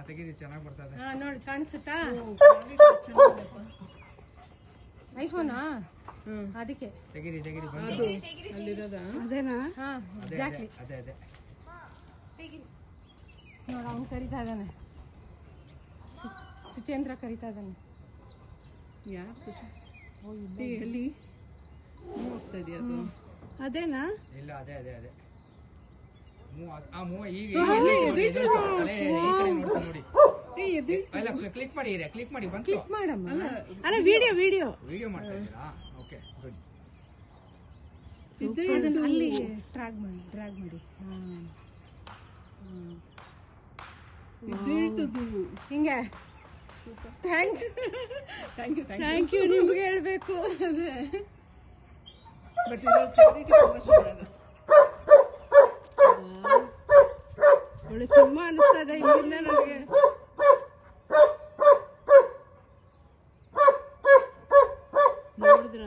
ತೆಗೀರಿ ಚೆನ್ನಾಗಿ ಬರ್ತದೆ. ನೋಡಿ ಕಾಣಿಸುತ್ತಾ ಐಫೋನಾ ಅದಕ್ಕೆ ತೆಗೀರಿ ಅದೇನಾ ಎಕ್ಸಾಕ್ಟ್ಲಿ ಅದೇ ನೋಡ ಅವ್ನು ಕರಿತಾ ಇದ್ದಾನೆ ಸುಚೇಂದ್ರ ಕರಿತಾ ಇದ್ದಾನೆ. ಯಾರು ಸುಚ ಎಲ್ಲಿ ಹೋಗ್ತಾ ಇದೆಯಾ ಅದು ಅದೇನಾ ಇಲ್ಲ ಅದೇ ಕ್ಲಿಕ್ ಮಾಡಿ ಬಂತು. ಅಲ್ಲ ವಿಡಿಯೋ ಮಾಡ್ತಾ ಇದ್ದೀರಾ? Okay good. ಅಲ್ಲಿ ಡ್ರ್ಯಾಗ್ ಮಾಡಿ ಹಿಂಗೆ ಥ್ಯಾಂಕ್ ಯು ನಿಮ್ಗೆ ಹೇಳ್ಬೇಕು. ಅದೇ ಬಟ್ ಒಳ್ಳೆ ಸಿನಿಮಾ ಅನಿಸ್ತಾ ಇದೆ ಇಲ್ಲಿಂದ ನನಗೆ. ನೋಡಿದ್ರ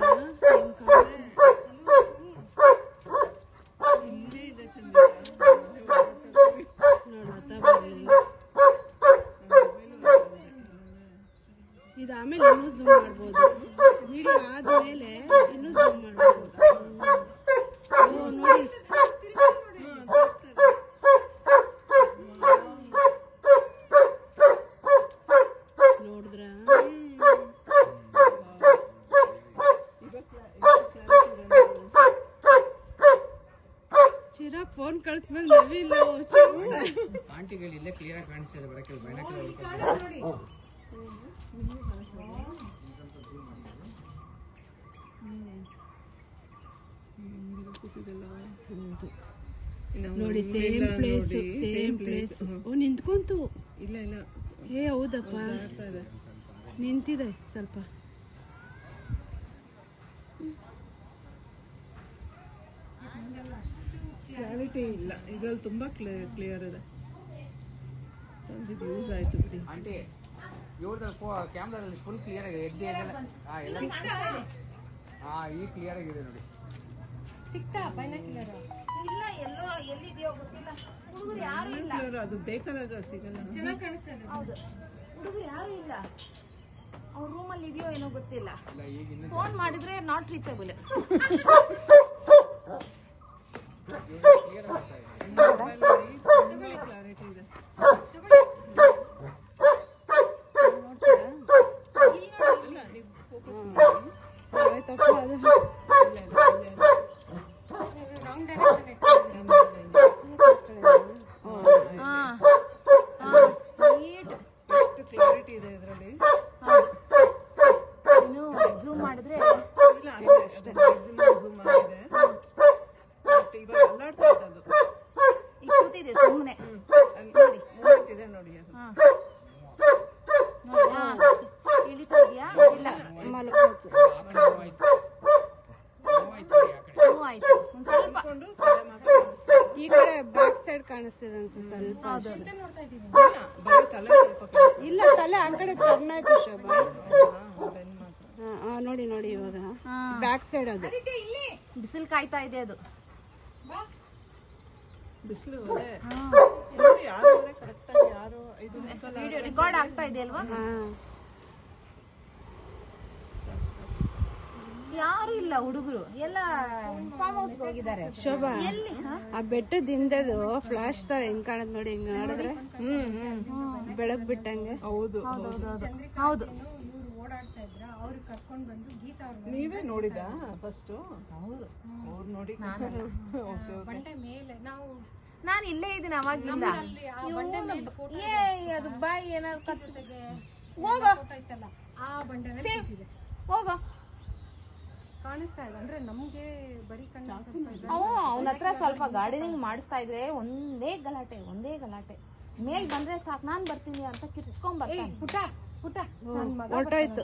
ಇದು ಆಮೇಲೆ ಇನ್ನೂ ಝೂಮ್ ಮಾಡ್ಬೋದು. ವಿಡಿಯೋ ಆದ್ಮೇಲೆ ಇನ್ನೂ ಝೂಮ್ ಮಾಡ್ಬೋದು. ಓ ನೋಡಿ ನೋಡಿದ್ರ ಚಿರಾಗ್ ಫೋನ್ ಕಳಿಸ್ಮೇಲೆ ನವಿಲ್ಲ ಆಂಟಿಗಳು ಇಲ್ಲೇ ಕ್ಲಿಯರ್ ಆಗಿ ಕಾಣಿಸ್ತಿದೆ ಬರಕ್ಕೆ ನೋಡಿ ಸೇಮ್ ಪ್ಲೇಸ್. ಓ ನಿಂತ್ಕೊಂತು. ಇಲ್ಲ ಏ ಹೌದಪ್ಪ ನಿಂತಿದೆ ಸ್ವಲ್ಪ. ಕ್ಲಾರಿಟಿ ಇಲ್ಲ ಇದ್ರಲ್ಲಿ ತುಂಬಾ ಕ್ಲಿಯರ್ ಇದೆ. ತಂದಿದ್ದು ಯೂಸ್ ಆಯ್ತು ಬಿಡಿ. ಆಂಟಿ ಇವ್ರದ್ದು ಕ್ಯಾಮ್ರಾದಲ್ಲಿ ಫುಲ್ ಕ್ಲಿಯರ್ ಆಗಿದೆ. ಈ ಕ್ಲಿಯರ್ ಆಗಿದೆ ನೋಡಿ. ಸಿಕ್ತಾ ಬೈನಾಕ್ಯುಲರ್? ಇಲ್ಲ ಎಲ್ಲೋ ಎಲ್ಲಿದೆಯೋ ಗೊತ್ತಿಲ್ಲ. ಹುಡುಗರು ಯಾರು ಇಲ್ಲ. ಅದು ಬೇಕಾದಾಗ ಸಿಗಲ್ಲ. ಚೆನ್ನಾಗಿ ಕಾಣಿಸ್ತದೆ. ಹೌದು ಹುಡುಗರು ಯಾರು ಇಲ್ಲ. ಅವ್ರ ರೂಮಲ್ಲಿ ಇದೆಯೋ ಏನೋ ಗೊತ್ತಿಲ್ಲ. ಫೋನ್ ಮಾಡಿದ್ರೆ ನಾಟ್ ರೀಚಬಲ್. ಕ್ಲಾರಿಟಿ ಇದೆ. ಎಷ್ಟು ಕ್ಲಾರಿಟಿ ಇದೆ ಇದರಲ್ಲಿ. ಇನ್ನು ಝೂಮ್ ಮಾಡಿದ್ರೆ ಇಲ್ಲ ಅಷ್ಟೇ ಝೂಮ್ ಆಗಿದೆ. ಬಟ್ ಇವಾಗ ಅಲ್ಲಾಡ್ತಾ ಇದೆ ಅದು. ಈಗ ಕೂತಿದೆ ಸುಮ್ಮನೆ ನೋಡಿ ಮೂಮೆಂಟ್ ಇದೆ ನೋಡಿ ಅದು. ಇಳಿತಾ ಇದೆಯಾ? ಇಲ್ಲ ಮಲಗೋತು. ಆಯ್ತು ಒಂದ್ ಸ್ವಲ್ಪ ಈ ಕಡೆ ಬ್ಯಾಕ್ ಸೈಡ್ ಕಾಣಿಸ್ತಿದೆ ಅನ್ಸುತ್ತೆ ಸ್ವಲ್ಪ. ಬರೀ ತಲೆ ಸ್ವಲ್ಪ ಕಾಣಿಸ್ತಾ ಇಲ್ಲ ತಲೆ ಆ ಕಡೆ ಟರ್ನ್ ಆಯ್ತು ಶೋಭಾ. ನೋಡಿ ಇವಾಗ ಬ್ಯಾಕ್ ಸೈಡ್ ಅದು. ಬಿಸಿಲು ಕಾಯ್ತಾ ಇದೆ ಅದು. ಬಿಸಿಲು ನೋಡಿ ಯಾರು ಕರೆಕ್ಟಾಗಿ ಯಾರು ಇದು ವಿಡಿಯೋ ರೆಕಾರ್ಡ್ ಆಗ್ತಾ ಇದೆ ಅಲ್ವಾ? ಯಾರು ಇಲ್ಲ ಹುಡುಗರು ಎಲ್ಲ ಫಾರ್ಮ್ ಹೌಸ್ ಹೋಗಿದ್ದಾರೆ. ಶೋಭಾ ಆ ಬೆಟ್ಟದ ಹಿಂದೆದು ಫ್ಲಾಶ್ ತರ ಹೆಂಗ್ ಕಾಣದ್ ನೋಡಿ. ಹಿಂಗ ನೋಡಿದ್ರೆ ಬೆಳಗ್ ಬಿಟ್ಟಂಗೆ. ಹೌದು ಹೌದು ನೀವೇ ನೋಡಿದ ಫಸ್ಟ್? ಹೌದು ಅವ್ರು ನೋಡಿ. ನಾನು ಇಲ್ಲೇ ಇದ್ದೀನಿ ಅವಾಗಿಂದ. ಅದು ಬಾಯಿ ಏನಾದ್ರು ಖರ್ಚು ಹೋಗೋ ಕಾಣಿಸ್ತಾ ಇದೆ ಅಂದ್ರೆ ನಮ್ಗೆ ಬರೀ ಕಣ್ಣು. ಅವನ ಹತ್ರ ಸ್ವಲ್ಪ ಗಾರ್ಡನಿಂಗ್ ಮಾಡಿಸ್ತಾ ಇದ್ರೆ ಒಂದೇ ಗಲಾಟೆ. ಮೇಲ್ ಬಂದ್ರೆ ಸಾಕು ನಾನ್ ಬರ್ತೀನಿ ಅಂತ ಕಿರ್ಚ್ಕೊಂಡ್ ಬರ್ತಾನೆ. ಪುಟ ಹೊರಟೋಯ್ತು.